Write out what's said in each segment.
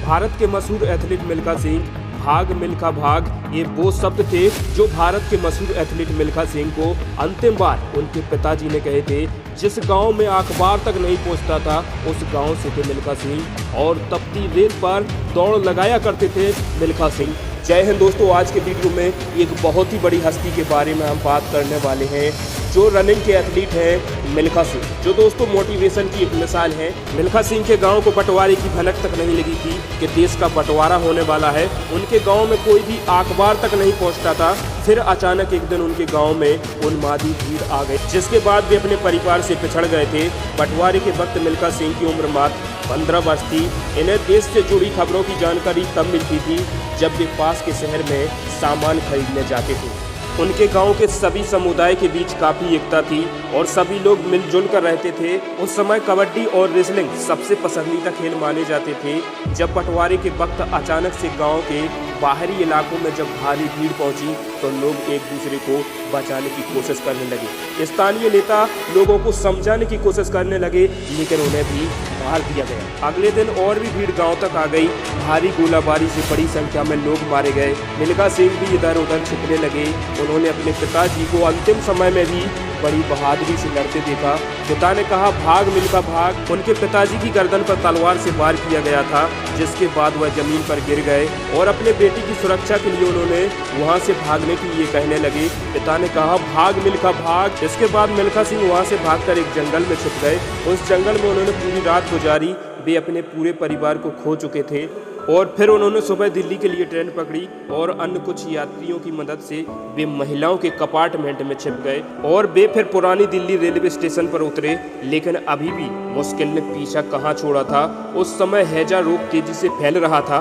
भारत के मशहूर एथलीट मिल्खा सिंह, भाग मिल्खा भाग, ये वो शब्द थे जो भारत के मशहूर एथलीट मिल्खा सिंह को अंतिम बार उनके पिताजी ने कहे थे। जिस गांव में अखबार तक नहीं पहुंचता था उस गांव से थे मिल्खा सिंह और तपती रेत पर दौड़ लगाया करते थे मिल्खा सिंह। जय हिंद दोस्तों, आज के वीडियो में एक बहुत ही बड़ी हस्ती के बारे में हम बात करने वाले हैं जो रनिंग के एथलीट हैं मिल्खा सिंह, जो दोस्तों मोटिवेशन की एक मिसाल है। मिल्खा सिंह के गांव को बंटवारे की भनक तक नहीं लगी थी कि देश का बंटवारा होने वाला है। उनके गांव में कोई भी अखबार तक नहीं पहुंचता था। फिर अचानक एक दिन उनके गांव में उन्मादी भीड़ आ गई, जिसके बाद वे अपने परिवार से पिछड़ गए थे। बंटवारे के वक्त मिल्खा सिंह की उम्र मात्र 15 वर्ष थी। इन्हें देश से जुड़ी खबरों की जानकारी तब मिलती थी जब वे पास के शहर में सामान खरीदने जाते थे। उनके गांव के सभी समुदाय के बीच काफ़ी एकता थी और सभी लोग मिलजुल कर रहते थे। उस समय कबड्डी और रेसलिंग सबसे पसंदीदा खेल माने जाते थे। जब बंटवारे के वक्त अचानक से गांव के बाहरी इलाकों में जब भारी भीड़ पहुंची तो लोग एक दूसरे को बचाने की कोशिश करने लगे। स्थानीय नेता लोगों को समझाने की कोशिश करने लगे, लेकिन उन्हें भी मार दिया गया। अगले दिन और भी भीड़ गांव तक आ गई। भारी गोलाबारी से बड़ी संख्या में लोग मारे गए। मिल्खा सिंह भी इधर उधर छिपने लगे। उन्होंने अपने पिताजी को अंतिम समय में भी बड़ी बहादुरी से लड़ते देखा। पिता ने कहा, भाग मिल्खा भाग। उनके पिताजी की गर्दन पर तलवार से वार किया गया था, जिसके बाद वह जमीन पर गिर गए और अपने बेटी की सुरक्षा के लिए उन्होंने वहां से भागने के लिए कहने लगे। पिता ने कहा, भाग मिल्खा भाग। इसके बाद मिल्खा सिंह वहां से भागकर एक जंगल में छुप गए। उस जंगल में उन्होंने पूरी रात गुजारी। वे अपने पूरे परिवार को खो चुके थे और फिर उन्होंने सुबह दिल्ली के लिए ट्रेन पकड़ी और अन्य कुछ यात्रियों की मदद से वे महिलाओं के कंपार्टमेंट में छिप गए और वे फिर पुरानी दिल्ली रेलवे स्टेशन पर उतरे। लेकिन अभी भी मुश्किल ने पीछा कहाँ छोड़ा था। उस समय हैजा रोग तेजी से फैल रहा था।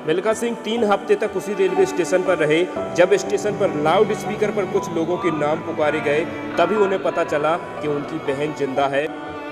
मिल्खा सिंह 3 हफ्ते तक उसी रेलवे स्टेशन पर रहे। जब स्टेशन पर लाउड स्पीकर पर कुछ लोगों के नाम पुकारे गए, तभी उन्हें पता चला कि उनकी बहन जिंदा है।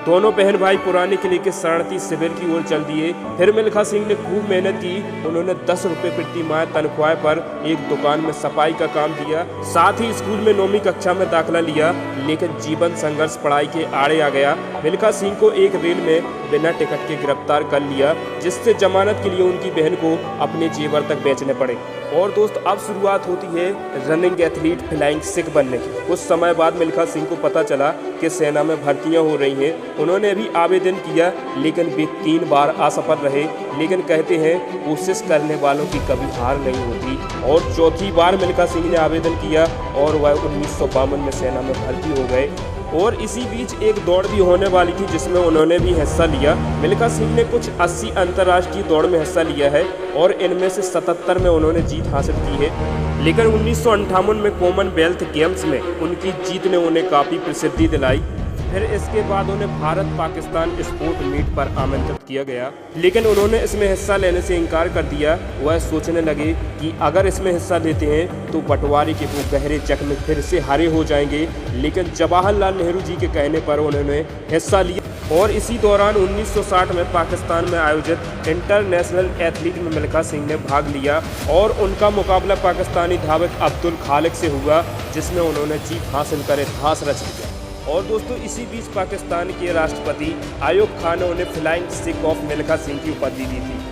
दोनों बहन भाई पुराने किले के शरणार्थी शिविर की ओर चल दिए। फिर मिल्खा सिंह ने खूब मेहनत की। उन्होंने 10 रुपये प्रति माह तनख्वाह पर एक दुकान में सफाई का काम किया। साथ ही स्कूल में 9वीं कक्षा में दाखिला लिया। लेकिन जीवन संघर्ष पढ़ाई के आड़े आ गया। मिल्खा सिंह को एक रेल में बिना टिकट के गिरफ्तार कर लिया, जिससे जमानत के लिए उनकी बहन को अपने जेवर तक बेचने पड़े। और दोस्त, अब शुरुआत होती है रनिंग एथलीट फ्लाइंग सिख बनने की। कुछ समय बाद मिल्खा सिंह को पता चला कि सेना में भर्तियां हो रही हैं। उन्होंने भी आवेदन किया, लेकिन वे 3 बार असफल रहे। लेकिन कहते हैं कोशिश करने वालों की कभी हार नहीं होती। और चौथी बार मिल्खा सिंह ने आवेदन किया और वह 1952 में सेना में भर्ती हो गए। और इसी बीच एक दौड़ भी होने वाली थी जिसमें उन्होंने भी हिस्सा लिया। मिल्खा सिंह ने कुछ 80 अंतर्राष्ट्रीय दौड़ में हिस्सा लिया है और इनमें से 77 में उन्होंने जीत हासिल की है। लेकिन 1958 में कॉमनवेल्थ गेम्स में उनकी जीत ने उन्हें काफ़ी प्रसिद्धि दिलाई। फिर इसके बाद उन्हें भारत पाकिस्तान स्पोर्ट मीट पर आमंत्रित किया गया, लेकिन उन्होंने इसमें हिस्सा लेने से इनकार कर दिया। वह सोचने लगे कि अगर इसमें हिस्सा लेते हैं तो बंटवारे के वो गहरे जख्म फिर से हरे हो जाएंगे। लेकिन जवाहरलाल नेहरू जी के कहने पर उन्होंने हिस्सा लिया और इसी दौरान 1960 में पाकिस्तान में आयोजित इंटरनेशनल एथलीट में मिल्खा सिंह ने भाग लिया और उनका मुकाबला पाकिस्तानी धावक अब्दुल खालिक से हुआ, जिसमें उन्होंने जीत हासिल कर इतिहास रच दिया। और दोस्तों, इसी बीच पाकिस्तान के राष्ट्रपति आयूब खान ने उन्हें फ्लाइंग सिख ऑफ मिल्खा सिंह की उपाधि दी थी।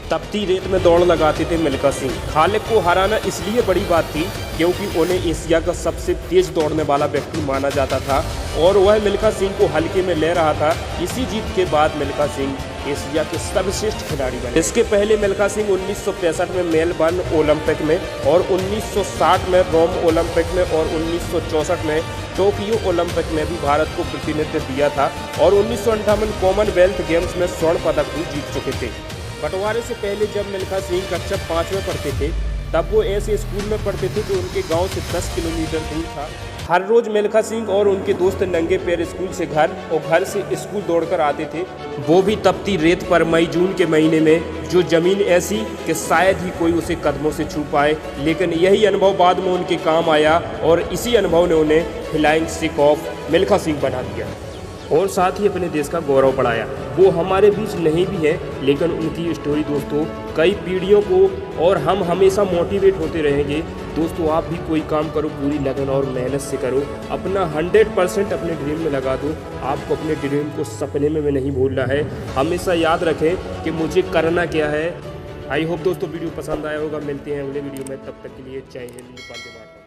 तपती रेत में दौड़ लगाते थे मिल्खा सिंह। खालिक को हराना इसलिए बड़ी बात थी क्योंकि उन्हें एशिया का सबसे तेज दौड़ने वाला व्यक्ति माना जाता था और वह मिल्खा सिंह को हल्के में ले रहा था। इसी जीत के बाद मिल्खा सिंह एशिया के सर्वश्रेष्ठ खिलाड़ी बने। इसके पहले मिल्खा सिंह 1965 में मेलबर्न ओलंपिक में और 1960 में रोम ओलंपिक में और 1964 में टोक्यो ओलंपिक में भी भारत को प्रतिनिधित्व दिया था और 1958 कॉमनवेल्थ गेम्स में स्वर्ण पदक भी जीत चुके थे। बंटवारे से पहले जब मिल्खा सिंह कक्षा 5 में पढ़ते थे, तब वो ऐसे स्कूल में पढ़ते थे जो उनके गांव से 10 किलोमीटर दूर था। हर रोज मिल्खा सिंह और उनके दोस्त नंगे पैर स्कूल से घर और घर से स्कूल दौड़कर आते थे, वो भी तपती रेत पर मई जून के महीने में, जो जमीन ऐसी कि शायद ही कोई उसे कदमों से छू पाए। लेकिन यही अनुभव बाद में उनके काम आया और इसी अनुभव ने उन्हें फ्लाइंग सिख ऑफ मिल्खा सिंह बना दिया और साथ ही अपने देश का गौरव बढ़ाया। वो हमारे बीच नहीं भी है, लेकिन उनकी स्टोरी दोस्तों कई पीढ़ियों को और हम हमेशा मोटिवेट होते रहेंगे। दोस्तों, आप भी कोई काम करो, पूरी लगन और मेहनत से करो, अपना 100% अपने ड्रीम में लगा दो। आपको अपने ड्रीम को सपने में नहीं भूलना है। हमेशा याद रखें कि मुझे करना क्या है आई होप दोस्तों वीडियो पसंद आया होगा। मिलते हैं अगले वीडियो में, तब तक के लिए जय हिंद, वंदे मातरम।